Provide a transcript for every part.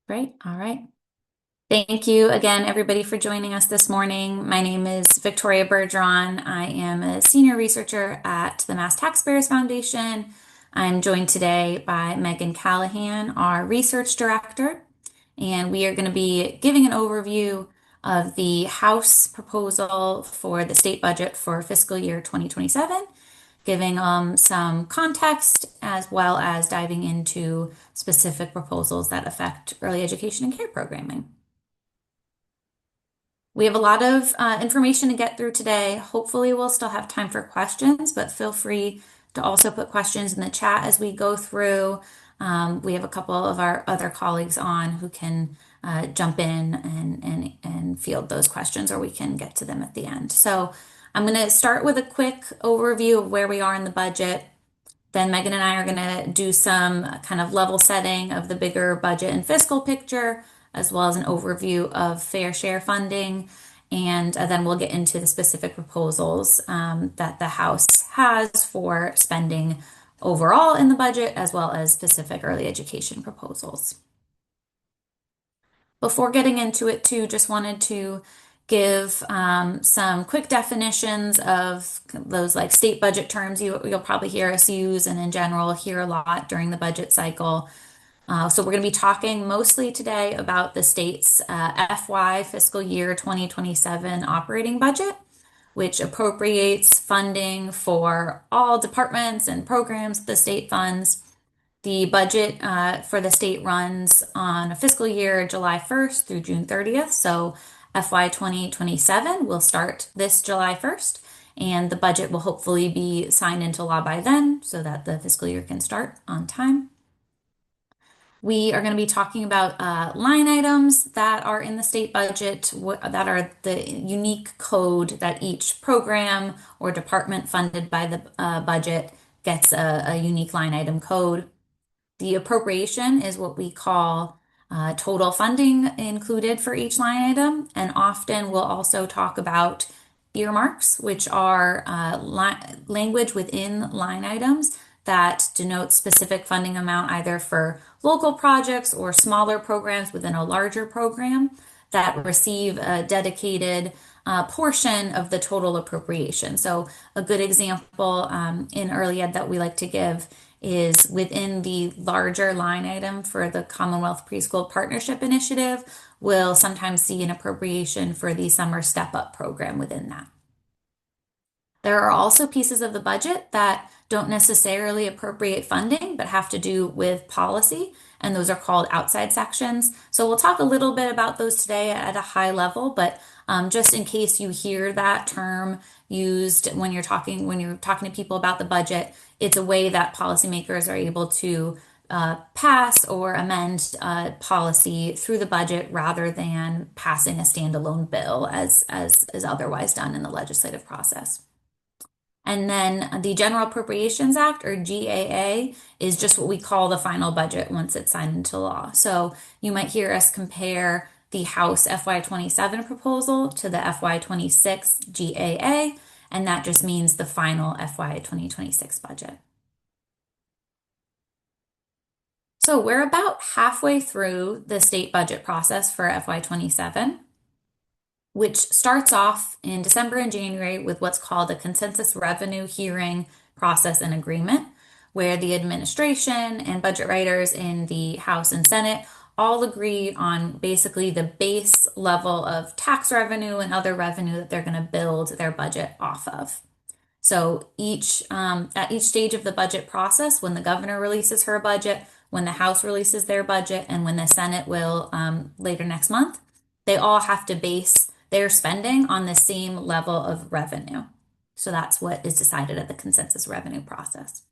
Great. All right. Thank you again, everybody, for joining us this morning. My name is Victoria Bergeron. I am a senior researcher at the Mass Taxpayers Foundation. I'm joined today by Megan Callahan, our research director, and we are going to be giving an overview of the House proposal for the state budget for fiscal year 2027, giving some context as well as diving into specific proposals that affect early education and care programming. We have a lot of information to get through today. Hopefully, we'll still have time for questions, but feel free to also put questions in the chat as we go through. We have a couple of our other colleagues on who can jump in and field those questions, or we can get to them at the end. So I'm going to start with a quick overview of where we are in the budget. Then Megan and I are going to do some kind of level setting of the bigger budget and fiscal picture, as well as an overview of fair share funding. And then we'll get into the specific proposals that the House has for spending overall in the budget, as well as specific early education proposals. Before getting into it, too, just wanted to give some quick definitions of those like state budget terms you'll probably hear us use and in general hear a lot during the budget cycle. So we're going to be talking mostly today about the state's FY fiscal year 2027 operating budget, which appropriates funding for all departments and programs the state funds. The budget for the state runs on a fiscal year July 1st through June 30th. So FY 2027 will start this July 1st, and the budget will hopefully be signed into law by then so that the fiscal year can start on time. We are going to be talking about line items that are in the state budget, that are the unique code that each program or department funded by the budget gets a unique line item code. The appropriation is what we call total funding included for each line item. And often we'll also talk about earmarks, which are language within line items that denotes specific funding amount either for local projects or smaller programs within a larger program that receive a dedicated portion of the total appropriation. So a good example in early ed that we like to give is within the larger line item for the Commonwealth Preschool Partnership Initiative, we'll sometimes see an appropriation for the Summer Step Up program within that. There are also pieces of the budget that don't necessarily appropriate funding, but have to do with policy, and those are called outside sections. So we'll talk a little bit about those today at a high level, but just in case you hear that term used when you're talking to people about the budget, it's a way that policymakers are able to pass or amend policy through the budget rather than passing a standalone bill as is otherwise done in the legislative process. And then the General Appropriations Act, or GAA, is just what we call the final budget once it's signed into law. So you might hear us compare the House FY27 proposal to the FY26 GAA, and that just means the final FY 2026 budget. So we're about halfway through the state budget process for FY27, which starts off in December and January with what's called a consensus revenue hearing process and agreement, where the administration and budget writers in the House and Senate all agree on basically the base level of tax revenue and other revenue that they're going to build their budget off of. So at each stage of the budget process, when the governor releases her budget, when the House releases their budget, and when the Senate will later next month, they all have to base their spending on the same level of revenue. So that's what is decided at the consensus revenue process.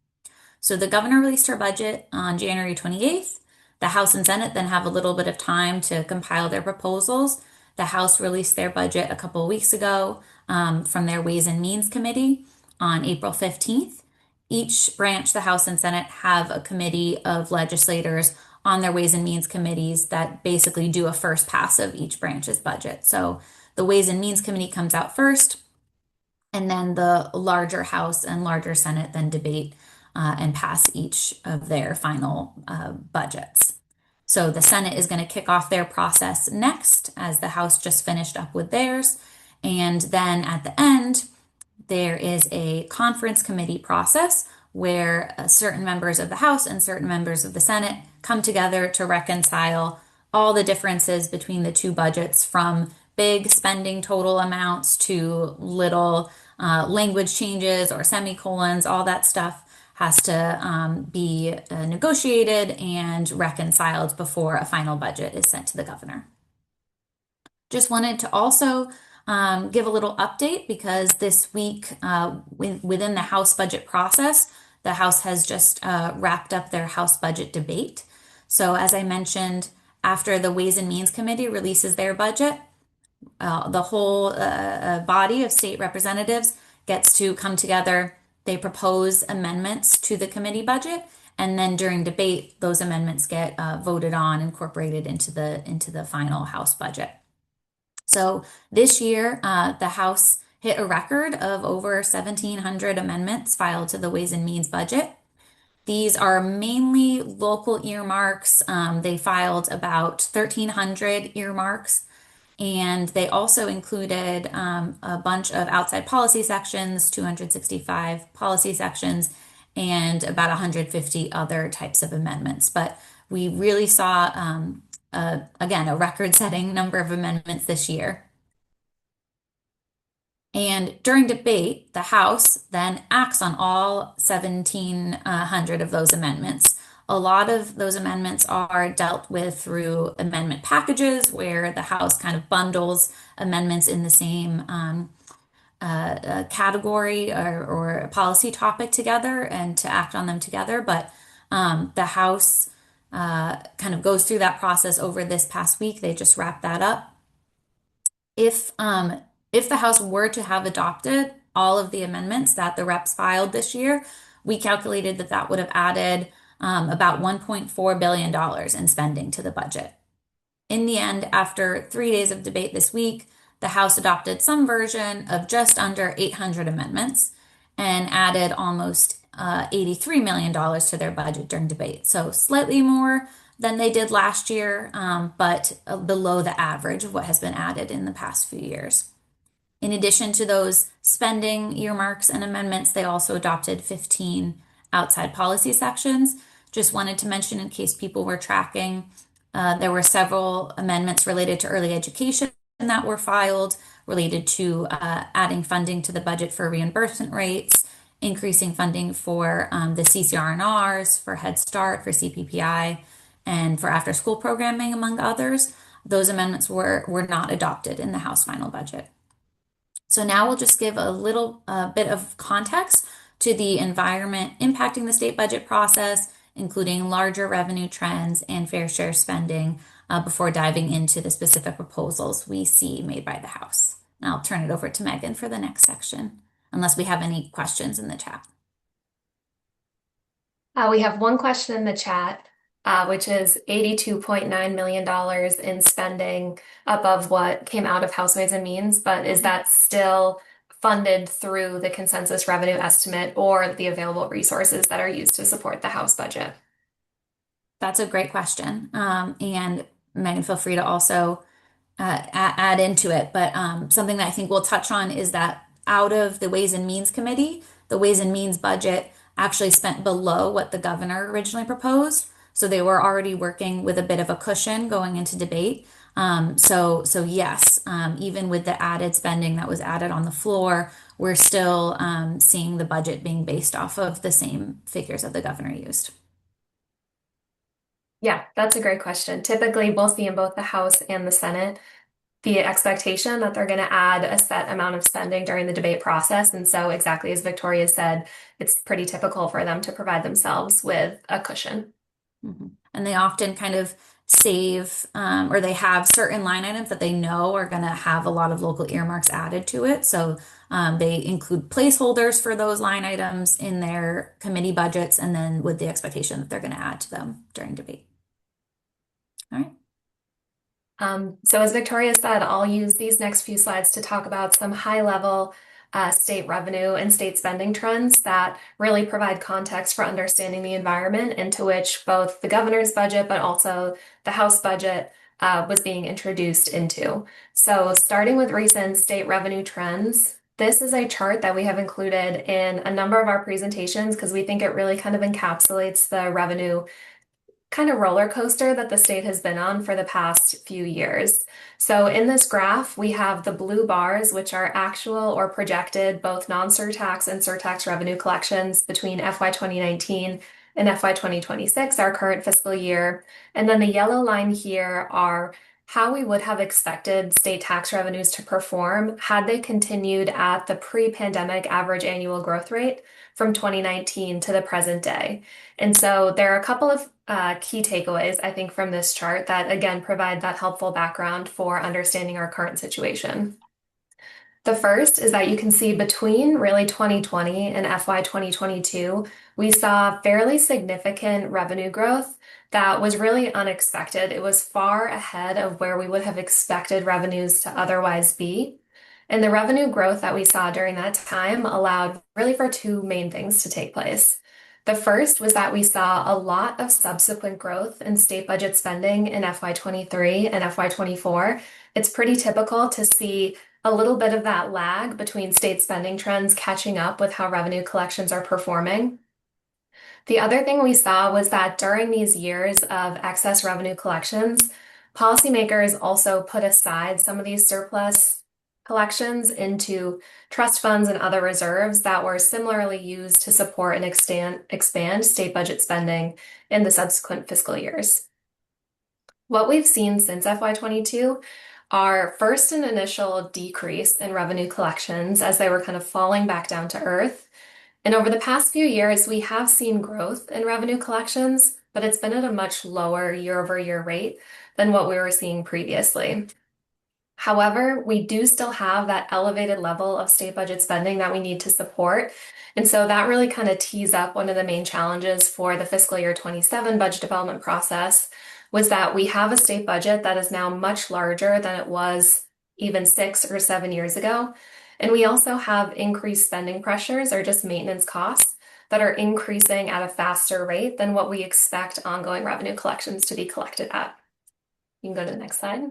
So the governor released her budget on January 28th. The House and Senate then have a little bit of time to compile their proposals. The House released their budget a couple of weeks ago from their Ways and Means Committee on April 15th. Each branch, the House and Senate, have a committee of legislators on their Ways and Means committees that basically do a first pass of each branch's budget. So the Ways and Means Committee comes out first, and then the larger House and larger Senate then debate and pass each of their final budgets. So the Senate is going to kick off their process next, as the House just finished up with theirs. And then at the end, there is a conference committee process where certain members of the House and certain members of the Senate come together to reconcile all the differences between the two budgets, from big spending total amounts to little language changes or semicolons. All that stuff has to be negotiated and reconciled before a final budget is sent to the governor. Just wanted to also give a little update because this week, within the House budget process, the House has just wrapped up their House budget debate. So, as I mentioned, after the Ways and Means Committee releases their budget, the whole body of state representatives gets to come together. They propose amendments to the committee budget, and then during debate, those amendments get voted on, incorporated into the final House budget. So this year, the House hit a record of over 1,700 amendments filed to the Ways and Means budget. These are mainly local earmarks. They filed about 1,300 earmarks, and they also included a bunch of outside policy sections, 265 policy sections, and about 150 other types of amendments. But we really saw, again, a record-setting number of amendments this year. And during debate, the House then acts on all 1,700 of those amendments. A lot of those amendments are dealt with through amendment packages, where the House kind of bundles amendments in the same category or policy topic together and to act on them together. But the House kind of goes through that process over this past week. They just wrapped that up. If the House were to have adopted all of the amendments that the reps filed this year, we calculated that that would have added about $1.4 billion in spending to the budget. In the end, after 3 days of debate this week, the House adopted some version of just under 800 amendments and added almost $83 million to their budget during debate. So slightly more than they did last year, but below the average of what has been added in the past few years. In addition to those spending earmarks and amendments, they also adopted 15 outside policy sections. Just wanted to mention, in case people were tracking, there were several amendments related to early education that were filed, related to adding funding to the budget for reimbursement rates, increasing funding for the CCR&Rs, for Head Start, for CPPI, and for after school programming, among others. Those amendments were not adopted in the House final budget. So now we'll just give a little bit of context to the environment impacting the state budget process, including larger revenue trends and fair share spending, before diving into the specific proposals we see made by the House. And I'll turn it over to Megan for the next section, unless we have any questions in the chat. We have one question in the chat, which is $82.9 million in spending above what came out of House Ways and Means, but is that still funded through the consensus revenue estimate or the available resources that are used to support the House budget? That's a great question. And Megan, feel free to also add into it. But something that I think we'll touch on is that out of the Ways and Means Committee, the Ways and Means budget actually spent below what the governor originally proposed. So they were already working with a bit of a cushion going into debate. So yes, even with the added spending that was added on the floor, we're still seeing the budget being based off of the same figures that the governor used. Yeah, that's a great question. Typically, we'll see in both the House and the Senate the expectation that they're going to add a set amount of spending during the debate process. And so, exactly as Victoria said, it's pretty typical for them to provide themselves with a cushion. Mm-hmm. And they often kind of save, or they have certain line items that they know are going to have a lot of local earmarks added to it. So they include placeholders for those line items in their committee budgets, and then with the expectation that they're going to add to them during debate. All right. So as Victoria said, I'll use these next few slides to talk about some high-level state revenue and state spending trends that really provide context for understanding the environment into which both the governor's budget, but also the House budget was being introduced into. So, starting with recent state revenue trends, this is a chart that we have included in a number of our presentations because we think it really kind of encapsulates the revenue kind of roller coaster that the state has been on for the past few years. So in this graph, we have the blue bars, which are actual or projected both non-surtax and surtax revenue collections between FY 2019 and FY 2026, our current fiscal year. And then the yellow line here are how we would have expected state tax revenues to perform had they continued at the pre-pandemic average annual growth rate from 2019 to the present day. And so there are a couple of key takeaways, I think, from this chart that again provide that helpful background for understanding our current situation. The first is that you can see between really 2020 and FY 2022, we saw fairly significant revenue growth that was really unexpected. It was far ahead of where we would have expected revenues to otherwise be. And the revenue growth that we saw during that time allowed really for two main things to take place. The first was that we saw a lot of subsequent growth in state budget spending in FY 23 and FY 24. It's pretty typical to see a little bit of that lag between state spending trends catching up with how revenue collections are performing. The other thing we saw was that during these years of excess revenue collections, policymakers also put aside some of these surplus collections into trust funds and other reserves that were similarly used to support and expand state budget spending in the subsequent fiscal years. What we've seen since FY22 are first an initial decrease in revenue collections as they were kind of falling back down to earth. And over the past few years, we have seen growth in revenue collections, but it's been at a much lower year-over-year rate than what we were seeing previously. However, we do still have that elevated level of state budget spending that we need to support. And so that really kind of tees up one of the main challenges for the fiscal year 27 budget development process was that we have a state budget that is now much larger than it was even 6 or 7 years ago. And we also have increased spending pressures or just maintenance costs that are increasing at a faster rate than what we expect ongoing revenue collections to be collected at. You can go to the next slide.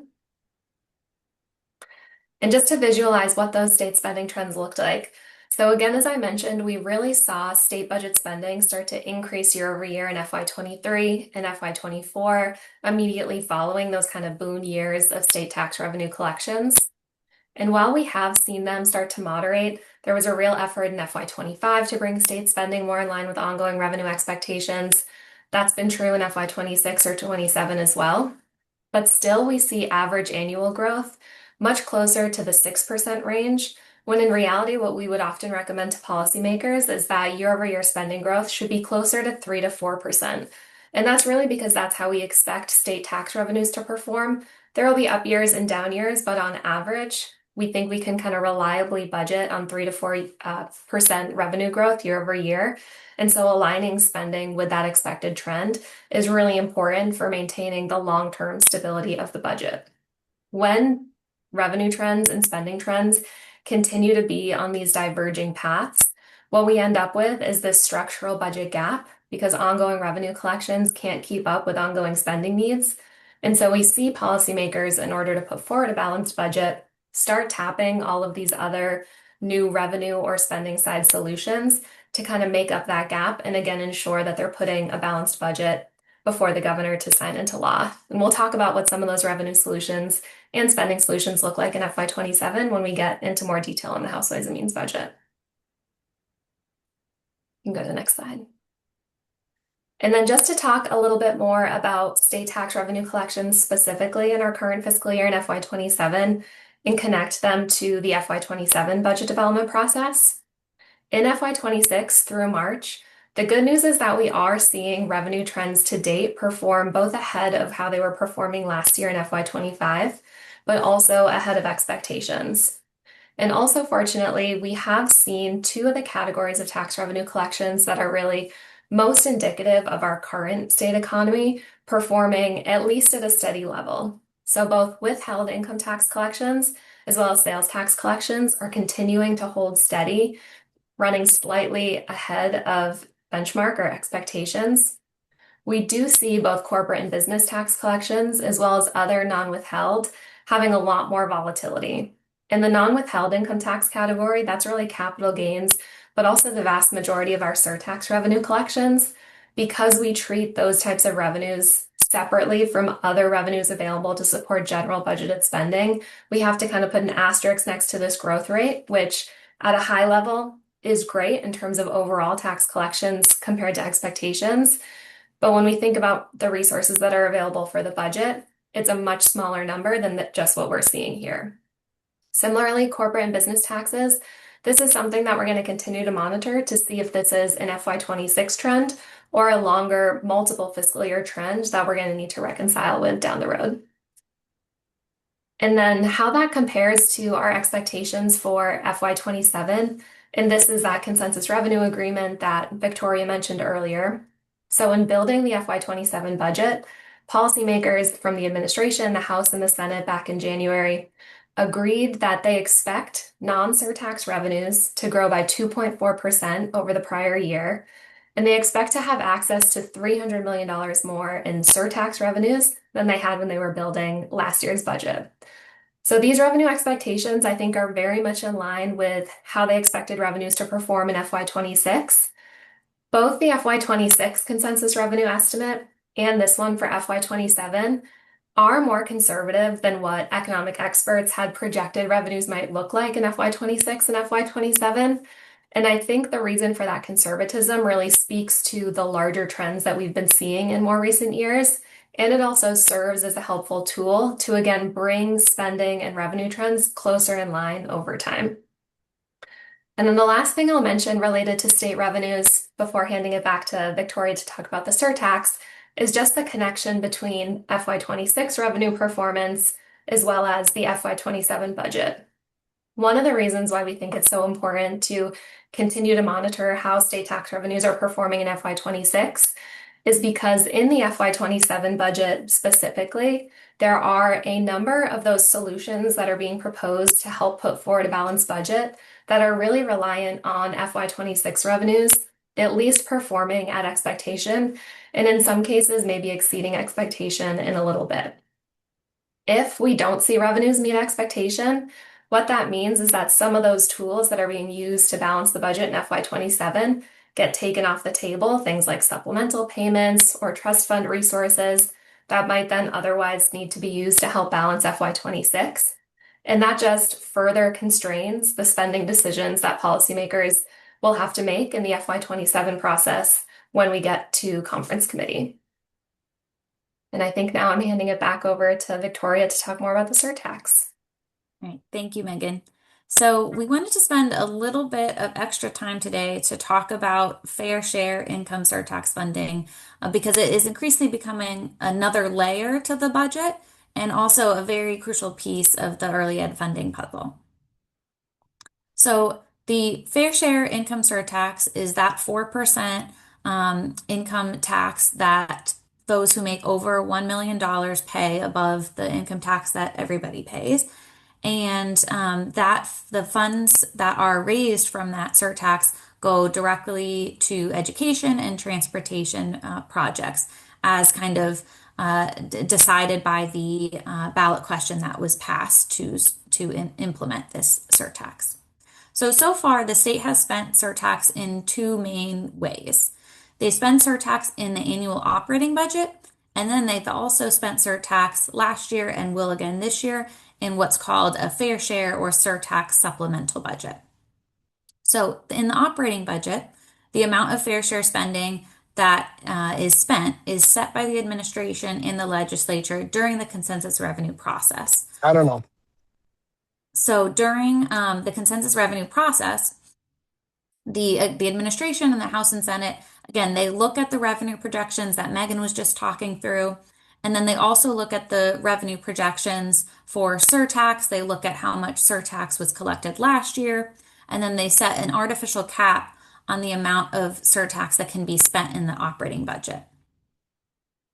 And just to visualize what those state spending trends looked like. So again, as I mentioned, we really saw state budget spending start to increase year over year in FY23 and FY24, immediately following those kind of boom years of state tax revenue collections. And while we have seen them start to moderate, there was a real effort in FY25 to bring state spending more in line with ongoing revenue expectations. That's been true in FY26 or 27 as well. But still, we see average annual growth much closer to the 6% range, when in reality, what we would often recommend to policymakers is that year-over-year spending growth should be closer to 3 to 4%. And that's really because that's how we expect state tax revenues to perform. There will be up years and down years, but on average, we think we can kind of reliably budget on 3 to 4% revenue growth year over year. And so aligning spending with that expected trend is really important for maintaining the long-term stability of the budget. When revenue trends and spending trends continue to be on these diverging paths, what we end up with is this structural budget gap because ongoing revenue collections can't keep up with ongoing spending needs. And so we see policymakers, in order to put forward a balanced budget, start tapping all of these other new revenue or spending side solutions to kind of make up that gap and again ensure that they're putting a balanced budget before the governor to sign into law. And we'll talk about what some of those revenue solutions and spending solutions look like in FY27 when we get into more detail on the House Ways and Means budget. You can go to the next slide. And then just to talk a little bit more about state tax revenue collections specifically in our current fiscal year in FY27 and connect them to the FY27 budget development process. In FY26 through March, the good news is that we are seeing revenue trends to date perform both ahead of how they were performing last year in FY25, but also ahead of expectations. And also, fortunately, we have seen two of the categories of tax revenue collections that are really most indicative of our current state economy performing at least at a steady level. So both withheld income tax collections as well as sales tax collections are continuing to hold steady, running slightly ahead of benchmark or expectations. We do see both corporate and business tax collections, as well as other non-withheld, having a lot more volatility. In the non-withheld income tax category, that's really capital gains, but also the vast majority of our surtax revenue collections. Because we treat those types of revenues separately from other revenues available to support general budgeted spending, we have to kind of put an asterisk next to this growth rate, which at a high level is great in terms of overall tax collections compared to expectations. But when we think about the resources that are available for the budget, it's a much smaller number than just what we're seeing here. Similarly, corporate and business taxes, this is something that we're going to continue to monitor to see if this is an FY26 trend or a longer multiple fiscal year trend that we're going to need to reconcile with down the road. And then how that compares to our expectations for FY27. And this is that consensus revenue agreement that Victoria mentioned earlier. So in building the FY27 budget, policymakers from the administration, the House and the Senate back in January agreed that they expect non-surtax revenues to grow by 2.4% over the prior year. And they expect to have access to $300 million more in surtax revenues than they had when they were building last year's budget. So these revenue expectations, I think, are very much in line with how they expected revenues to perform in FY26. Both the FY26 consensus revenue estimate and this one for FY27 are more conservative than what economic experts had projected revenues might look like in FY26 and FY27. And I think the reason for that conservatism really speaks to the larger trends that we've been seeing in more recent years. And it also serves as a helpful tool to, again, bring spending and revenue trends closer in line over time. And then the last thing I'll mention related to state revenues before handing it back to Victoria to talk about the surtax is just the connection between FY26 revenue performance as well as the FY27 budget. One of the reasons why we think it's so important to continue to monitor how state tax revenues are performing in FY26 is because in the FY27 budget specifically, there are a number of those solutions that are being proposed to help put forward a balanced budget that are really reliant on FY26 revenues, at least performing at expectation, and in some cases, maybe exceeding expectation in a little bit. If we don't see revenues meet expectation, what that means is that some of those tools that are being used to balance the budget in FY27 get taken off the table, things like supplemental payments or trust fund resources that might then otherwise need to be used to help balance FY26. And that just further constrains the spending decisions that policymakers will have to make in the FY27 process when we get to conference committee. And I think now I'm handing it back over to Victoria to talk more about the surtax. All right, thank you, Megan. So we wanted to spend a little bit of extra time today to talk about fair share income surtax funding because it is increasingly becoming another layer to the budget and also a very crucial piece of the early ed funding puzzle. So the fair share income surtax is that 4% income tax that those who make over $1 million pay above the income tax that everybody pays. And that the funds that are raised from that surtax go directly to education and transportation projects as kind of decided by the ballot question that was passed to implement this surtax. So far, the state has spent surtax in two main ways. They spend surtax in the annual operating budget, and then they've also spent surtax last year and will again this year in what's called a fair share or surtax supplemental budget. So in the operating budget, the amount of fair share spending that is spent is set by the administration in the legislature during the consensus revenue process. I don't know. So during the consensus revenue process, the administration and the House and Senate, again, they look at the revenue projections that Megan was just talking through. And then they also look at the revenue projections for surtax. They look at how much surtax was collected last year. And then they set an artificial cap on the amount of surtax that can be spent in the operating budget.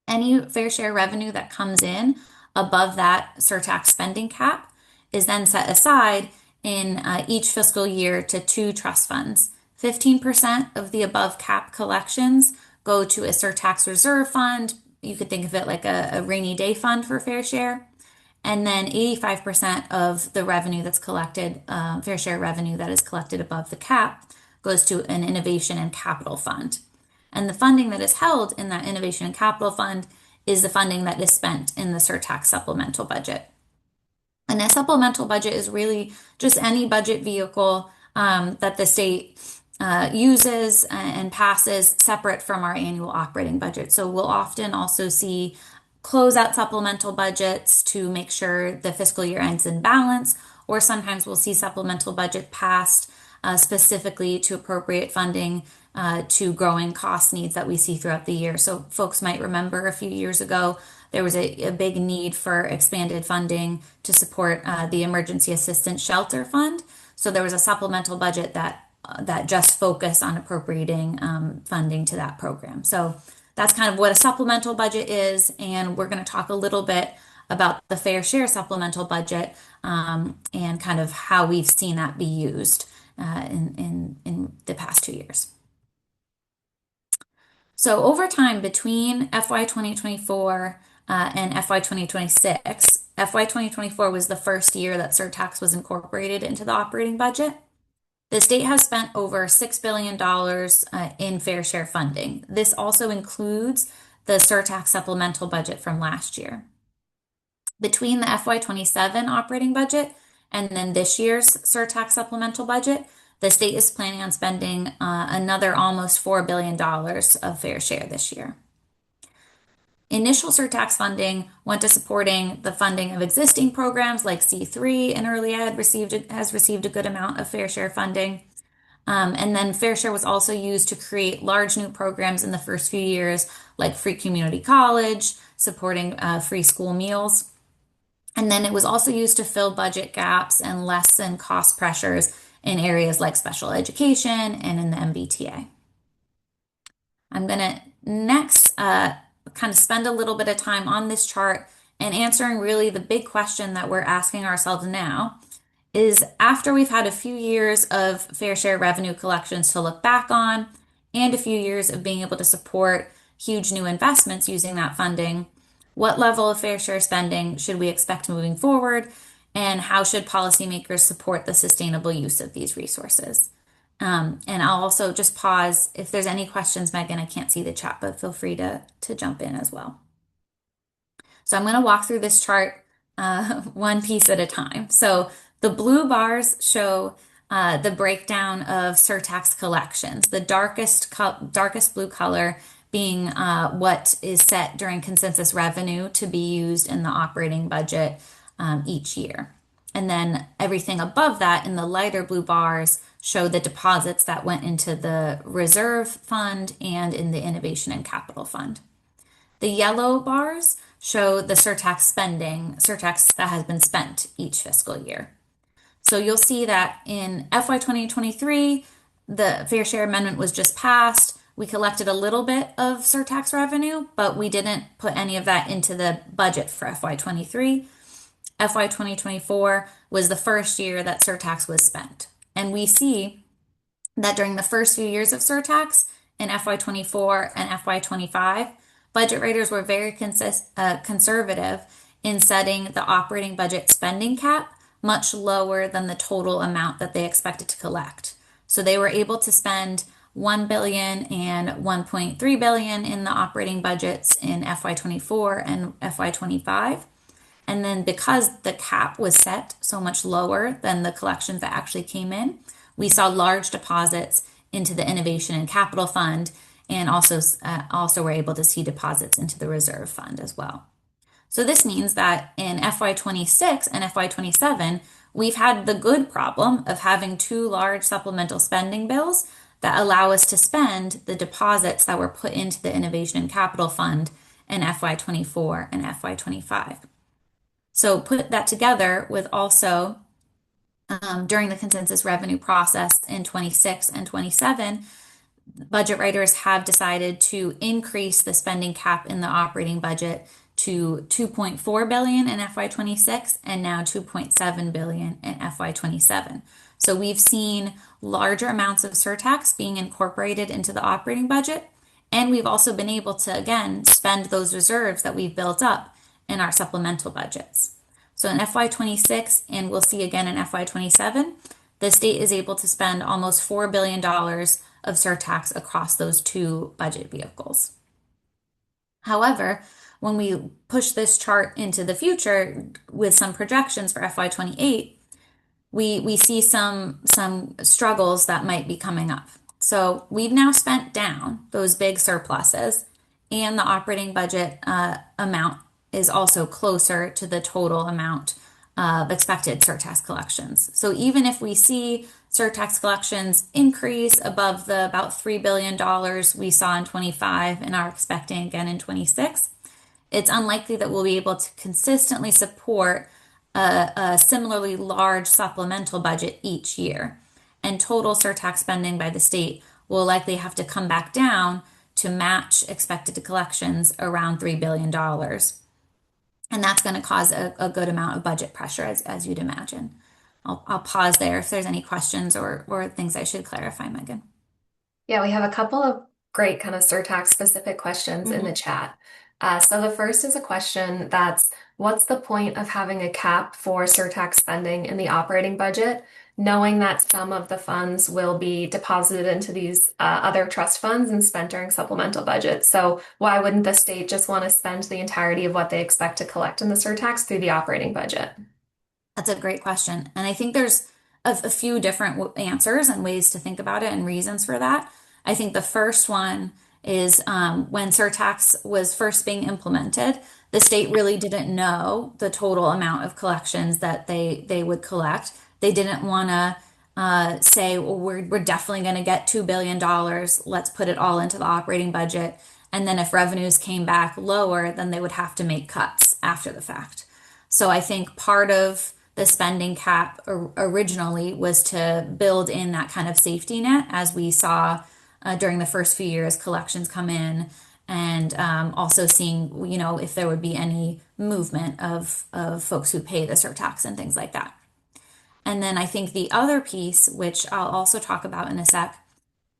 Any fair share revenue that comes in above that surtax spending cap is then set aside in each fiscal year to two trust funds. 15% of the above cap collections go to a surtax reserve fund. You could think of it like a rainy day fund for fair share. And then 85% of the revenue that's collected, fair share revenue that is collected above the cap, goes to an innovation and capital fund. And the funding that is held in that innovation and capital fund is the funding that is spent in the surtax supplemental budget. And a supplemental budget is really just any budget vehicle that the state uses and passes separate from our annual operating budget. So we'll often also see closeout supplemental budgets to make sure the fiscal year ends in balance, or sometimes we'll see supplemental budget passed specifically to appropriate funding to growing cost needs that we see throughout the year. So folks might remember a few years ago, there was a big need for expanded funding to support the Emergency Assistance Shelter Fund. So there was a supplemental budget that just focused on appropriating funding to that program. So that's kind of what a supplemental budget is, and we're going to talk a little bit about the fair share supplemental budget and kind of how we've seen that be used in the past 2 years. So over time between FY 2024 and FY 2026, FY 2024 was the first year that surtax was incorporated into the operating budget. The state has spent over $6 billion in fair share funding. This also includes the surtax supplemental budget from last year. Between the FY 27 operating budget and then this year's surtax supplemental budget, the state is planning on spending another almost $4 billion of fair share this year. Initial surtax funding went to supporting the funding of existing programs like C3 and Early Ed has received a good amount of fair share funding. And then fair share was also used to create large new programs in the first few years, like free community college, supporting free school meals. And then it was also used to fill budget gaps and lessen cost pressures in areas like special education and in the MBTA. I'm going to next kind of spend a little bit of time on this chart and answering really the big question that we're asking ourselves now is after we've had a few years of fair share revenue collections to look back on and a few years of being able to support huge new investments using that funding, what level of fair share spending should we expect moving forward, and how should policymakers support the sustainable use of these resources? And I'll also just pause if there's any questions, Megan. I can't see the chat, but feel free to jump in as well. So I'm going to walk through this chart one piece at a time. So the blue bars show the breakdown of surtax collections, the darkest blue color being what is set during consensus revenue to be used in the operating budget each year. And then everything above that in the lighter blue bars show the deposits that went into the reserve fund and in the innovation and capital fund. The yellow bars show the surtax that has been spent each fiscal year. So you'll see that in FY 2023, the Fair Share Amendment was just passed. We collected a little bit of surtax revenue, but we didn't put any of that into the budget for FY 23. FY 2024 was the first year that surtax was spent. And we see that during the first few years of surtax in FY 24 and FY 25, budget writers were very conservative in setting the operating budget spending cap much lower than the total amount that they expected to collect. So they were able to spend $1 billion and $1.3 billion in the operating budgets in FY 24 and FY 25. And then because the cap was set so much lower than the collections that actually came in, we saw large deposits into the Innovation and Capital Fund, and also were able to see deposits into the Reserve Fund as well. So this means that in FY 26 and FY 27, we've had the good problem of having two large supplemental spending bills that allow us to spend the deposits that were put into the Innovation and Capital Fund in FY 24 and FY 25. So put that together with also during the consensus revenue process in 26 and 27, budget writers have decided to increase the spending cap in the operating budget to 2.4 billion in FY26 and now 2.7 billion in FY27. So we've seen larger amounts of surtax being incorporated into the operating budget, and we've also been able to again spend those reserves that we've built up in our supplemental budgets. So in FY26, and we'll see again in FY27, the state is able to spend almost $4 billion of surtax across those two budget vehicles. However, when we push this chart into the future with some projections for FY28, we see some struggles that might be coming up. So we've now spent down those big surpluses, and the operating budget amount is also closer to the total amount of expected surtax collections. So even if we see surtax collections increase above the about $3 billion we saw in 25 and are expecting again in 26, it's unlikely that we'll be able to consistently support a similarly large supplemental budget each year. And total surtax spending by the state will likely have to come back down to match expected collections around $3 billion. And that's going to cause a good amount of budget pressure, as you'd imagine. I'll pause there if there's any questions or things I should clarify, Megan. Yeah, we have a couple of great kind of surtax specific questions in the Mhm. chat. So the first is a question that's, what's the point of having a cap for surtax spending in the operating budget, knowing that some of the funds will be deposited into these other trust funds and spent during supplemental budgets? So why wouldn't the state just want to spend the entirety of what they expect to collect in the surtax through the operating budget? That's a great question. And I think there's a few different answers and ways to think about it and reasons for that. I think the first one is when surtax was first being implemented, the state really didn't know the total amount of collections that they would collect. They didn't want to say, well, we're definitely going to get $2 billion. Let's put it all into the operating budget. And then if revenues came back lower, then they would have to make cuts after the fact. So I think part of the spending cap originally was to build in that kind of safety net as we saw during the first few years collections come in and also seeing if there would be any movement of folks who pay the surtax and things like that. And then I think the other piece, which I'll also talk about in a sec,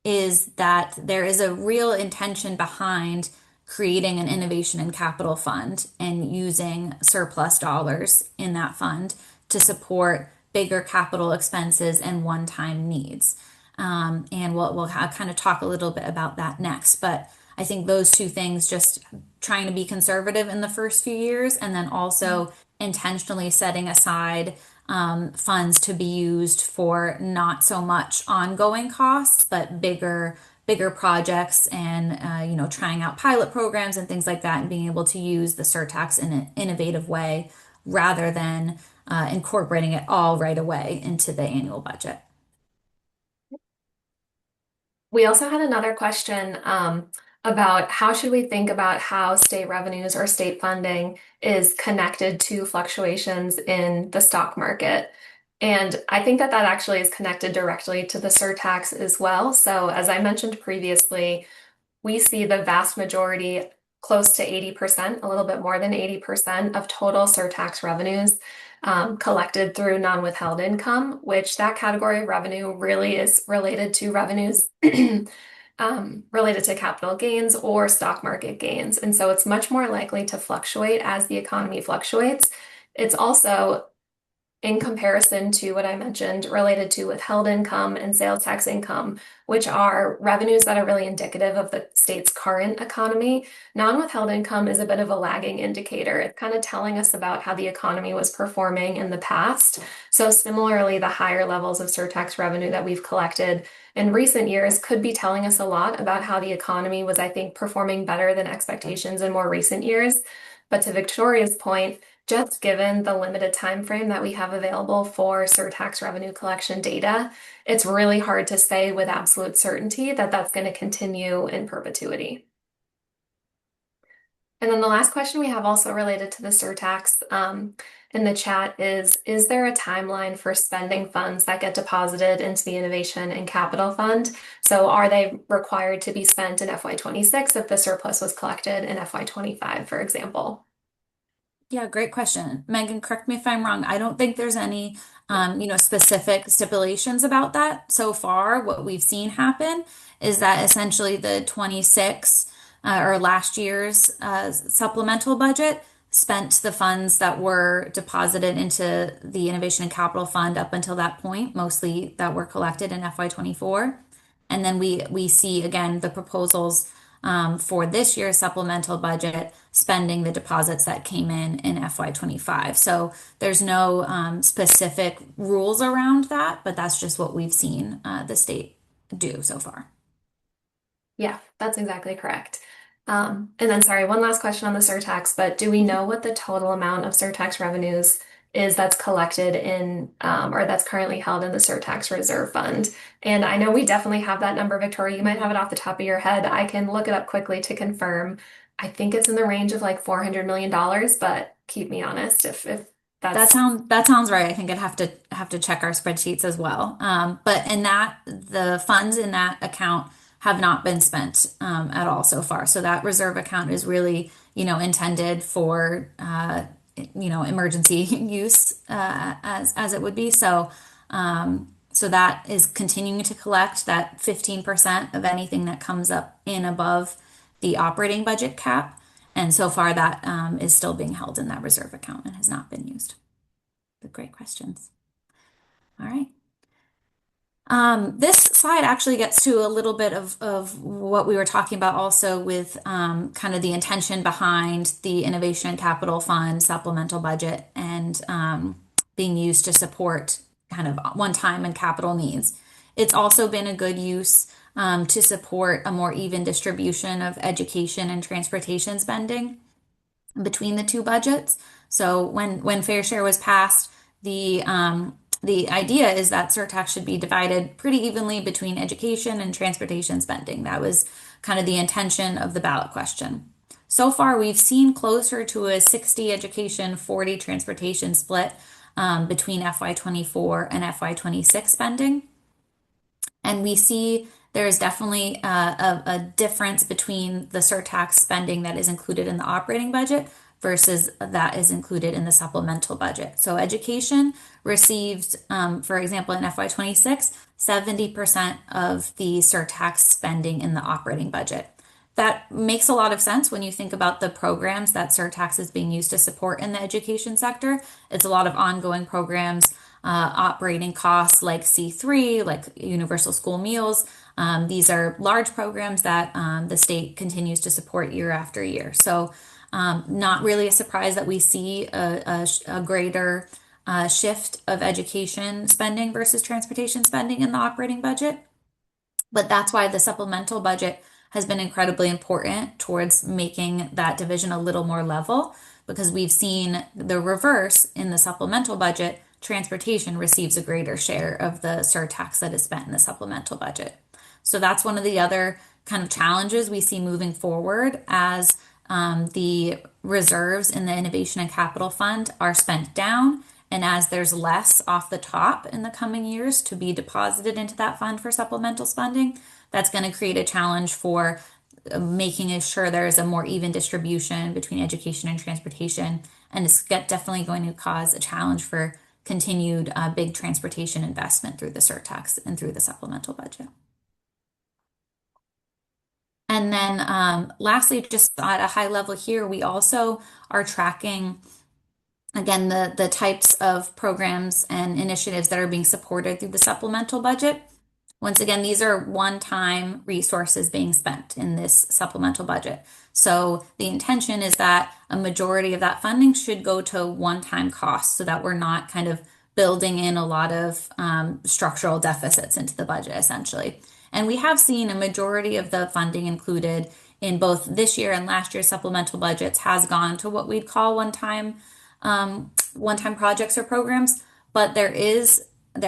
is that there is a real intention behind creating an innovation and capital fund and using surplus dollars in that fund to support bigger capital expenses and one-time needs. And we'll kind of talk a little bit about that next. But I think those two things, just trying to be conservative in the first few years and then also intentionally setting aside funds to be used for not so much ongoing costs, but bigger projects and trying out pilot programs and things like that and being able to use the surtax in an innovative way rather than incorporating it all right away into the annual budget. We also had another question about how should we think about how state revenues or state funding is connected to fluctuations in the stock market. And I think that that actually is connected directly to the surtax as well. So as I mentioned previously, we see the vast majority, close to 80%, a little bit more than 80% of total surtax revenues collected through non-withheld income, which that category of revenue really is related to revenues related to capital gains or stock market gains. And so it's much more likely to fluctuate as the economy fluctuates. It's also in comparison to what I mentioned related to withheld income and sales tax income, which are revenues that are really indicative of the state's current economy. Non-withheld income is a bit of a lagging indicator. It's kind of telling us about how the economy was performing in the past. So similarly, the higher levels of surtax revenue that we've collected in recent years could be telling us a lot about how the economy was, I think, performing better than expectations in more recent years. But to Victoria's point, just given the limited time frame that we have available for surtax revenue collection data, it's really hard to say with absolute certainty that that's going to continue in perpetuity. And then the last question we have also related to the surtax in the chat is there a timeline for spending funds that get deposited into the Innovation and Capital Fund? So are they required to be spent in FY26 if the surplus was collected in FY25, for example? Yeah, great question. Megan, correct me if I'm wrong. I don't think there's any, specific stipulations about that so far. What we've seen happen is that essentially the 26 or last year's supplemental budget spent the funds that were deposited into the Innovation and Capital Fund up until that point, mostly that were collected in FY24. And then we see again the proposals for this year's supplemental budget spending the deposits that came in FY25. So there's no specific rules around that, but that's just what we've seen the state do so far. Yeah, that's exactly correct. And then, sorry, one last question on the surtax, but do we know what the total amount of surtax revenues is that's collected in, or that's currently held in the surtax reserve fund? And I know we definitely have that number, Victoria. You might have it off the top of your head. I can look it up quickly to confirm. I think it's in the range of like $400 million, but keep me honest if that's That sounds right. I think I'd have to check our spreadsheets as well. But in that the funds in that account have not been spent at all so far. So that reserve account is really, intended for emergency use as it would be. So that is continuing to collect that 15% of anything that comes up in above the operating budget cap. And so far that is still being held in that reserve account and has not been used. But great questions. All right. This slide actually gets to a little bit of what we were talking about also with kind of the intention behind the Innovation and Capital Fund supplemental budget and being used to support kind of one-time and capital needs. It's also been a good use to support a more even distribution of education and transportation spending between the two budgets. So when Fair Share was passed, the idea is that surtax should be divided pretty evenly between education and transportation spending. That was kind of the intention of the ballot question. So far, we've seen closer to a 60 education, 40 transportation split between FY24 and FY26 spending. And we see there's definitely a difference between the surtax spending that is included in the operating budget versus that is included in the supplemental budget. So education received, for example, in FY26, 70% of the surtax spending in the operating budget. That makes a lot of sense when you think about the programs that surtax is being used to support in the education sector. It's a lot of ongoing programs, operating costs like C3, like universal school meals. These are large programs that the state continues to support year after year. So, not really a surprise that we see a greater shift of education spending versus transportation spending in the operating budget. But that's why the supplemental budget has been incredibly important towards making that division a little more level because we've seen the reverse in the supplemental budget. Transportation receives a greater share of the surtax that is spent in the supplemental budget. So that's one of the other kind of challenges we see moving forward as the reserves in the Innovation and Capital Fund are spent down. And as there's less off the top in the coming years to be deposited into that fund for supplemental spending, that's going to create a challenge for making sure there's a more even distribution between education and transportation. And it's definitely going to cause a challenge for continued big transportation investment through the surtax and through the supplemental budget. And then lastly, just at a high level here, we also are tracking again, the types of programs and initiatives that are being supported through the supplemental budget. Once again, these are one-time resources being spent in this supplemental budget. So the intention is that a majority of that funding should go to one-time costs so that we're not kind of building in a lot of structural deficits into the budget, essentially. And we have seen a majority of the funding included in both this year and last year's supplemental budgets has gone to what we'd call one-time projects or programs, but there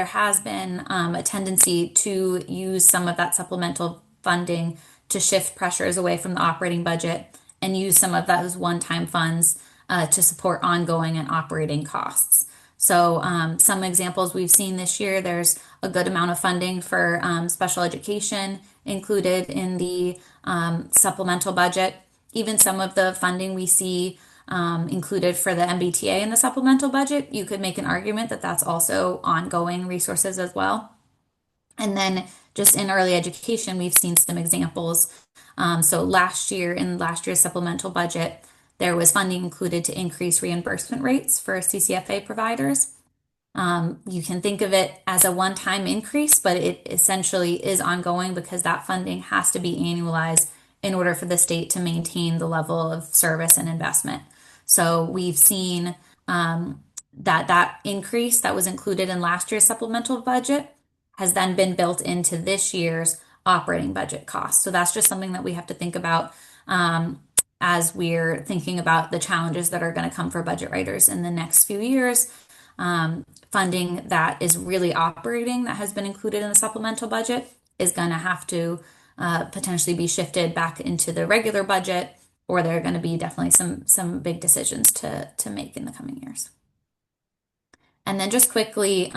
has been a tendency to use some of that supplemental funding to shift pressures away from the operating budget and use some of those one-time funds to support ongoing and operating costs. So some examples we've seen this year, there's a good amount of funding for special education included in the supplemental budget. Even some of the funding we see included for the MBTA in the supplemental budget, you could make an argument that that's also ongoing resources as well. And then just in early education, we've seen some examples. So last year, in last year's supplemental budget, there was funding included to increase reimbursement rates for CCFA providers. You can think of it as a one-time increase, but it essentially is ongoing because that funding has to be annualized in order for the state to maintain the level of service and investment. So we've seen that increase that was included in last year's supplemental budget has then been built into this year's operating budget costs. So that's just something that we have to think about as we're thinking about the challenges that are going to come for budget writers in the next few years. Funding that is really operating that has been included in the supplemental budget is going to have to potentially be shifted back into the regular budget, or there are going to be definitely some big decisions to make in the coming years. And then just quickly,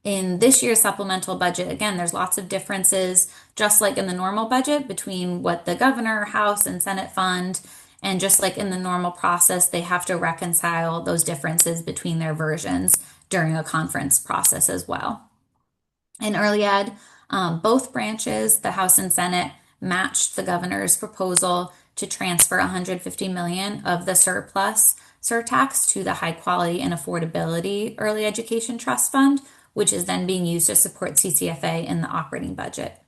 in this year's supplemental budget, again, there's lots of differences, just like in the normal budget, between what the governor, House, and Senate fund. And just like in the normal process, they have to reconcile those differences between their versions during a conference process as well. In early ed, both branches, the House and Senate, matched the governor's proposal to transfer 150 million of the surplus surtax to the High Quality and Affordability Early Education Trust Fund, which is then being used to support CCFA in the operating budget.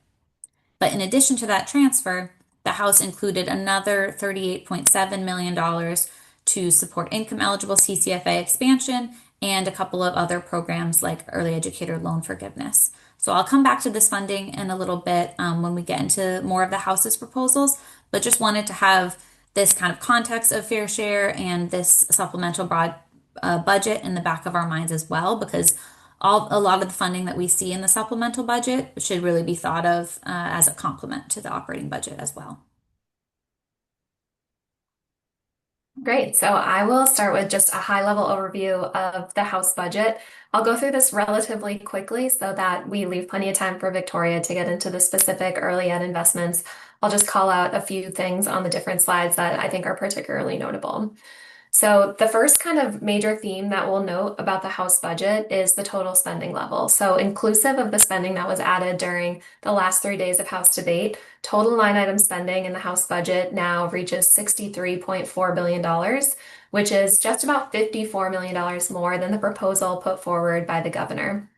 But in addition to that transfer, the House included another $38.7 million to support income eligible CCFA expansion and a couple of other programs like early educator loan forgiveness. So I'll come back to this funding in a little bit when we get into more of the House's proposals, but just wanted to have this kind of context of fair share and this supplemental broad budget in the back of our minds as well, because a lot of the funding that we see in the supplemental budget should really be thought of as a complement to the operating budget as well. Great. So I will start with just a high-level overview of the House budget. I'll go through this relatively quickly so that we leave plenty of time for Victoria to get into the specific early ed investments. I'll just call out a few things on the different slides that I think are particularly notable. So the first kind of major theme that we'll note about the House budget is the total spending level. So inclusive of the spending that was added during the last 3 days of House debate, total line item spending in the House budget now reaches $63.4 billion, which is just about $54 million more than the proposal put forward by the governor.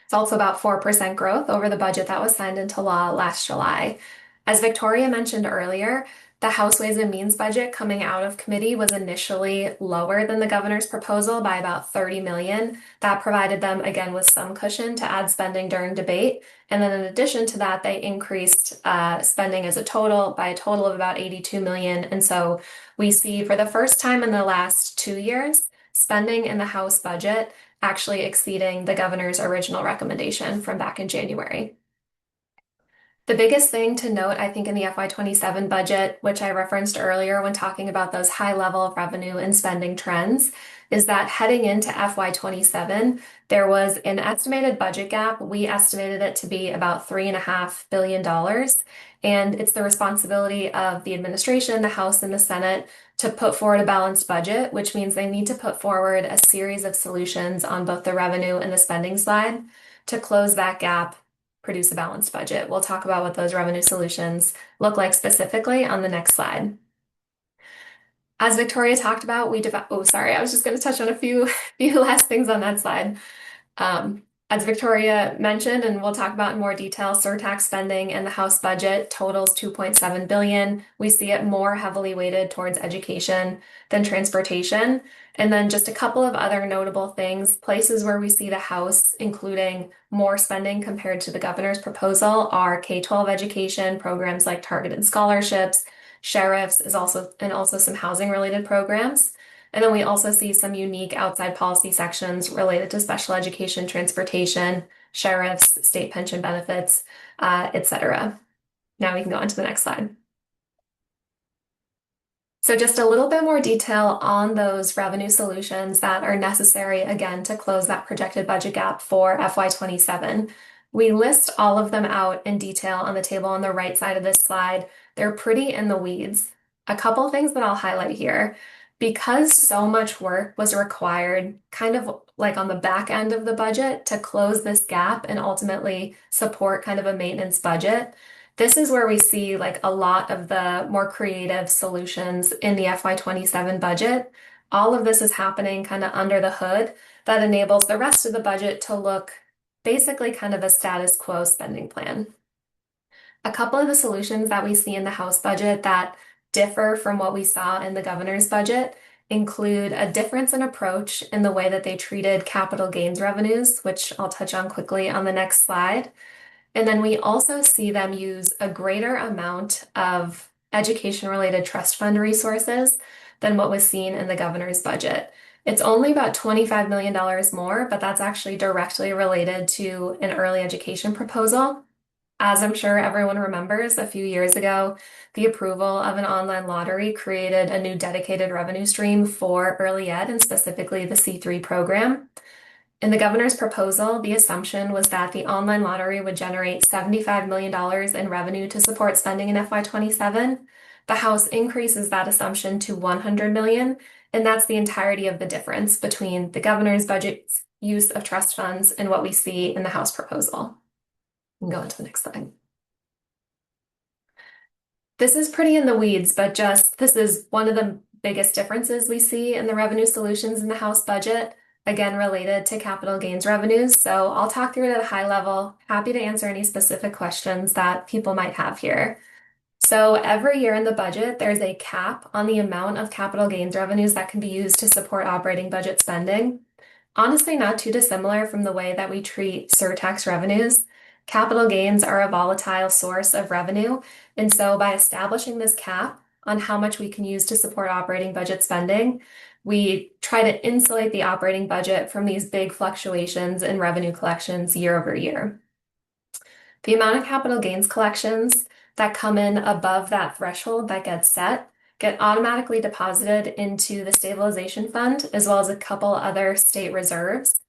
It's also about 4% growth over the budget that was signed into law last July. As Victoria mentioned earlier, the House Ways and Means budget coming out of committee was initially lower than the governor's proposal by about 30 million. That provided them again with some cushion to add spending during debate. And then in addition to that, they increased spending as a total by a total of about 82 million. And so we see for the first time in the last 2 years, spending in the House budget actually exceeding the governor's original recommendation from back in January. The biggest thing to note, I think, in the FY27 budget, which I referenced earlier when talking about those high level of revenue and spending trends, is that heading into FY27, there was an estimated budget gap. We estimated it to be about $3.5 billion. And it's the responsibility of the administration, the House, and the Senate to put forward a balanced budget, which means they need to put forward a series of solutions on both the revenue and the spending side to close that gap, produce a balanced budget. We'll talk about what those revenue solutions look like specifically on the next slide. As Victoria talked about, I was just going to touch on a few last things on that slide. As Victoria mentioned, and we'll talk about in more detail, surtax spending in the House budget totals $2.7 billion. We see it more heavily weighted towards education than transportation. And then just a couple of other notable things, places where we see the House including more spending compared to the governor's proposal are K-12 education, programs like targeted scholarships, sheriffs and also some housing related programs. And then we also see some unique outside policy sections related to special education, transportation, sheriffs, state pension benefits, etc. Now we can go on to the next slide. So just a little bit more detail on those revenue solutions that are necessary, again, to close that projected budget gap for FY27. We list all of them out in detail on the table on the right side of this slide. They're pretty in the weeds. A couple things that I'll highlight here. Because so much work was required, kind of like on the back end of the budget to close this gap and ultimately support kind of a maintenance budget. This is where we see like a lot of the more creative solutions in the FY27 budget. All of this is happening kind of under the hood that enables the rest of the budget to look basically kind of a status quo spending plan. A couple of the solutions that we see in the House budget that differ from what we saw in the governor's budget include a difference in approach in the way that they treated capital gains revenues, which I'll touch on quickly on the next slide. And then we also see them use a greater amount of education-related trust fund resources than what was seen in the governor's budget. It's only about $25 million more, but that's actually directly related to an early education proposal. As I'm sure everyone remembers, a few years ago, the approval of an online lottery created a new dedicated revenue stream for early ed and specifically the C3 program. In the governor's proposal, the assumption was that the online lottery would generate $75 million in revenue to support spending in FY27. The House increases that assumption to $100 million, and that's the entirety of the difference between the governor's budget's use of trust funds and what we see in the House proposal. We can go on to the next slide. This is pretty in the weeds, but just this is one of the biggest differences we see in the revenue solutions in the House budget, again, related to capital gains revenues. So I'll talk through it at a high level. Happy to answer any specific questions that people might have here. So every year in the budget, there's a cap on the amount of capital gains revenues that can be used to support operating budget spending. Honestly, not too dissimilar from the way that we treat surtax revenues. Capital gains are a volatile source of revenue, and so by establishing this cap on how much we can use to support operating budget spending, we try to insulate the operating budget from these big fluctuations in revenue collections year over year. The amount of capital gains collections that come in above that threshold that gets set get automatically deposited into the stabilization fund as well as a couple other state reserves.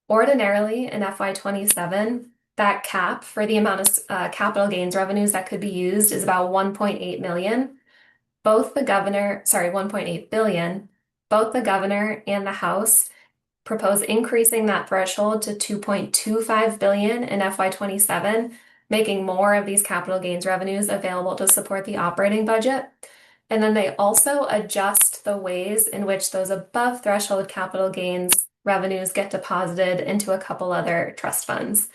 Ordinarily in FY27, that cap for the amount of capital gains revenues that could be used is about 1.8 million. 1.8 billion. Both the governor and the House propose increasing that threshold to 2.25 billion in FY27, making more of these capital gains revenues available to support the operating budget. And then they also adjust the ways in which those above threshold capital gains revenues get deposited into a couple other trust funds.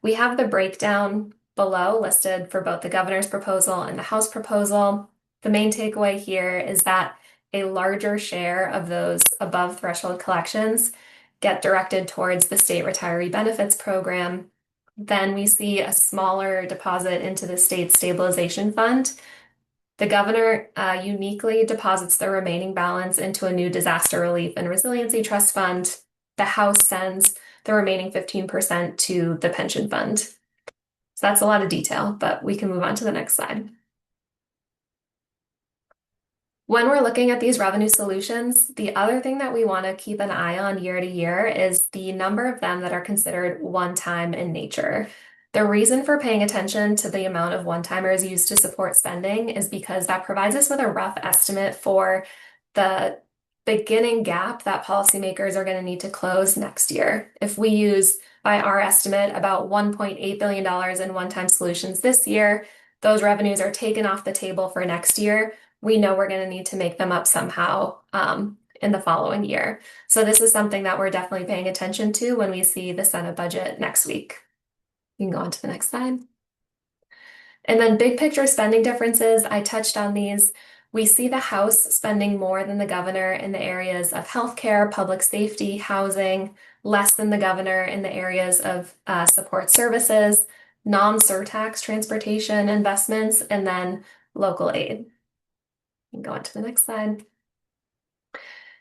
We have the breakdown below listed for both the governor's proposal and the House proposal. The main takeaway here is that a larger share of those above threshold collections get directed towards the state retiree benefits program. Then we see a smaller deposit into the state stabilization fund. The governor uniquely deposits the remaining balance into a new disaster relief and resiliency trust fund. The House sends the remaining 15% to the pension fund. So that's a lot of detail, but we can move on to the next slide. When we're looking at these revenue solutions, the other thing that we want to keep an eye on year to year is the number of them that are considered one-time in nature. The reason for paying attention to the amount of one-timers used to support spending is because that provides us with a rough estimate for the beginning gap that policymakers are going to need to close next year. If we use, by our estimate, about $1.8 billion in one-time solutions this year, those revenues are taken off the table for next year. We know we're going to need to make them up somehow in the following year. So this is something that we're definitely paying attention to when we see the Senate budget next week. You can go on to the next slide. And then big picture spending differences, I touched on these. We see the House spending more than the governor in the areas of healthcare, public safety, housing, less than the governor in the areas of support services, non-surtax transportation investments, and then local aid. You can go on to the next slide.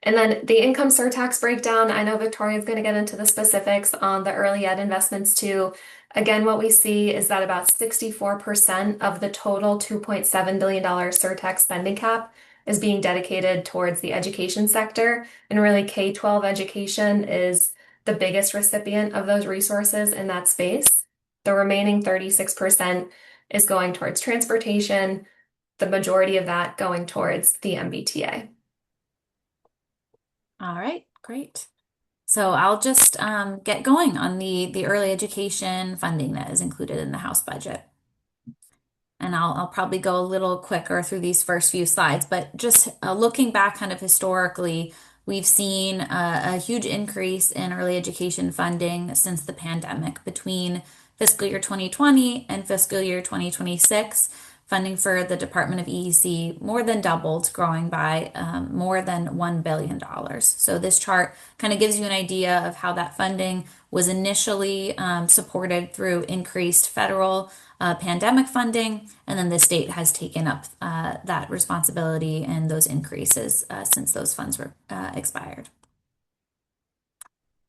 And then the income surtax breakdown, I know Victoria's going to get into the specifics on the early ed investments too. Again, what we see is that about 64% of the total $2.7 billion surtax spending cap is being dedicated towards the education sector. And really, K-12 education is the biggest recipient of those resources in that space. The remaining 36% is going towards transportation, the majority of that going towards the MBTA. All right, great. So I'll just get going on the early education funding that is included in the House budget. And I'll probably go a little quicker through these first few slides, but just looking back kind of historically, we've seen a huge increase in early education funding since the pandemic. Between fiscal year 2020 and fiscal year 2026, funding for the Department of EEC more than doubled, growing by more than $1 billion. So this chart kind of gives you an idea of how that funding was initially supported through increased federal pandemic funding, and then the state has taken up that responsibility and those increases since those funds were expired.